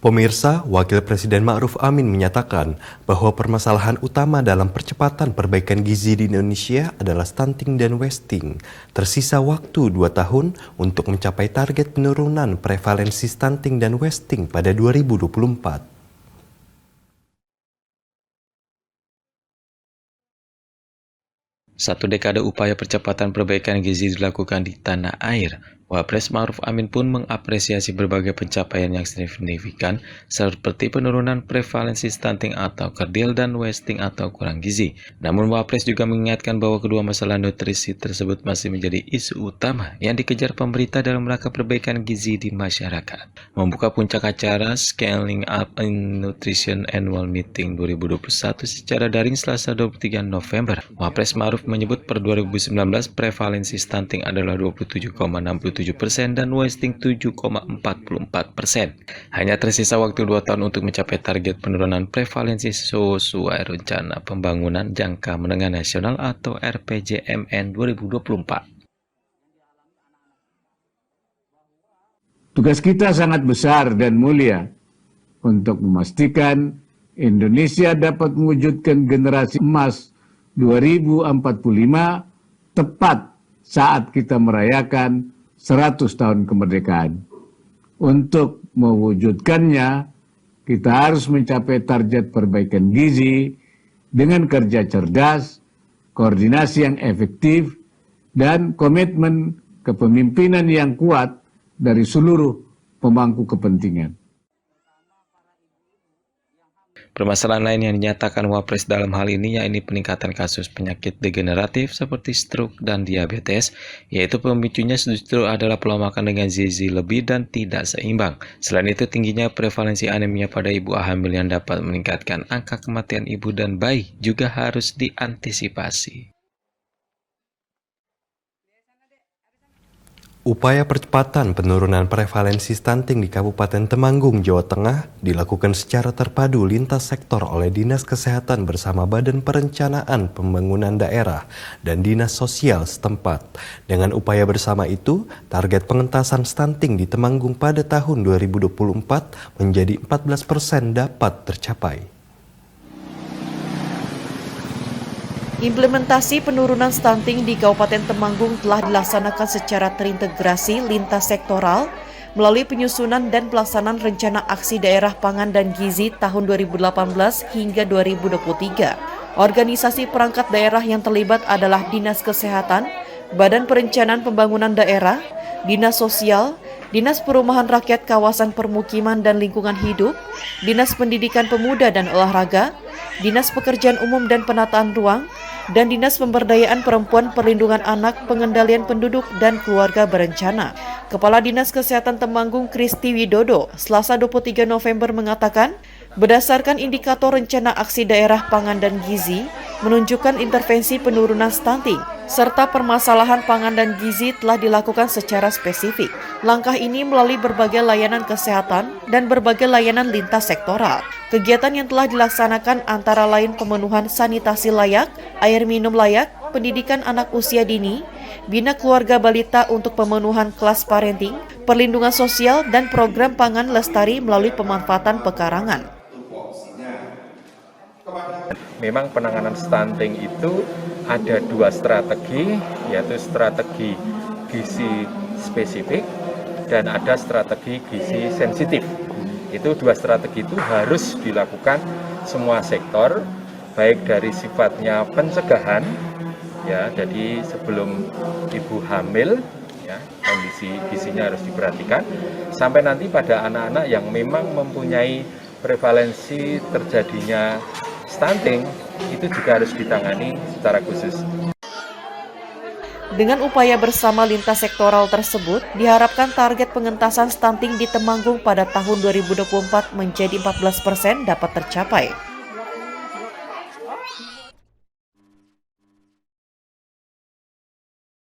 Pemirsa, Wakil Presiden Ma'ruf Amin menyatakan bahwa permasalahan utama dalam percepatan perbaikan gizi di Indonesia adalah stunting dan wasting. Tersisa waktu 2 tahun untuk mencapai target penurunan prevalensi stunting dan wasting pada 2024. Satu dekade upaya percepatan perbaikan gizi dilakukan di tanah air. Wapres Ma'ruf Amin pun mengapresiasi berbagai pencapaian yang signifikan seperti penurunan prevalensi stunting atau kerdil dan wasting atau kurang gizi. Namun Wapres juga mengingatkan bahwa kedua masalah nutrisi tersebut masih menjadi isu utama yang dikejar pemerintah dalam rangka perbaikan gizi di masyarakat. Membuka puncak acara Scaling Up in Nutrition Annual Meeting 2021 secara daring Selasa 23 November, Wapres Ma'ruf menyebut per 2019 prevalensi stunting adalah 27,67% dan wasting 7,44%. Hanya tersisa waktu 2 tahun untuk mencapai target penurunan prevalensi sesuai Rencana Pembangunan Jangka Menengah Nasional atau RPJMN 2024. Tugas kita sangat besar dan mulia untuk memastikan Indonesia dapat mewujudkan generasi emas 2045 tepat saat kita merayakan 100 tahun kemerdekaan. Untuk mewujudkannya, kita harus mencapai target perbaikan gizi dengan kerja cerdas, koordinasi yang efektif, dan komitmen kepemimpinan yang kuat dari seluruh pemangku kepentingan. Permasalahan lain yang dinyatakan Wapres dalam hal ini yakni peningkatan kasus penyakit degeneratif seperti stroke dan diabetes, yaitu pemicunya justru adalah pola makan dengan gizi lebih dan tidak seimbang. Selain itu, tingginya prevalensi anemia pada ibu hamil yang dapat meningkatkan angka kematian ibu dan bayi juga harus diantisipasi. Upaya percepatan penurunan prevalensi stunting di Kabupaten Temanggung, Jawa Tengah dilakukan secara terpadu lintas sektor oleh Dinas Kesehatan bersama Badan Perencanaan Pembangunan Daerah dan Dinas Sosial setempat. Dengan upaya bersama itu, target pengentasan stunting di Temanggung pada tahun 2024 menjadi 14% dapat tercapai. Implementasi penurunan stunting di Kabupaten Temanggung telah dilaksanakan secara terintegrasi lintas sektoral melalui penyusunan dan pelaksanaan Rencana Aksi Daerah Pangan dan Gizi tahun 2018 hingga 2023. Organisasi perangkat daerah yang terlibat adalah Dinas Kesehatan, Badan Perencanaan Pembangunan Daerah, Dinas Sosial, Dinas Perumahan Rakyat Kawasan Permukiman dan Lingkungan Hidup, Dinas Pendidikan Pemuda dan Olahraga, Dinas Pekerjaan Umum dan Penataan Ruang, dan Dinas Pemberdayaan Perempuan Perlindungan Anak Pengendalian Penduduk dan Keluarga Berencana. Kepala Dinas Kesehatan Temanggung Kristi Widodo, Selasa 23 November mengatakan, berdasarkan indikator Rencana Aksi Daerah Pangan dan Gizi, menunjukkan intervensi penurunan stunting, serta permasalahan pangan dan gizi telah dilakukan secara spesifik. Langkah ini melalui berbagai layanan kesehatan dan berbagai layanan lintas sektoral. Kegiatan yang telah dilaksanakan antara lain pemenuhan sanitasi layak, air minum layak, pendidikan anak usia dini, bina keluarga balita untuk pemenuhan kelas parenting, perlindungan sosial, dan program pangan lestari melalui pemanfaatan pekarangan. Memang penanganan stunting itu ada 2 strategi, yaitu strategi gizi spesifik dan ada strategi gizi sensitif. Itu 2 strategi itu harus dilakukan semua sektor, baik dari sifatnya pencegahan, ya, jadi sebelum ibu hamil, ya, kondisi gizinya harus diperhatikan, sampai nanti pada anak-anak yang memang mempunyai prevalensi terjadinya stunting, itu juga harus ditangani secara khusus. Dengan upaya bersama lintas sektoral tersebut, diharapkan target pengentasan stunting di Temanggung pada tahun 2024 menjadi 14% dapat tercapai.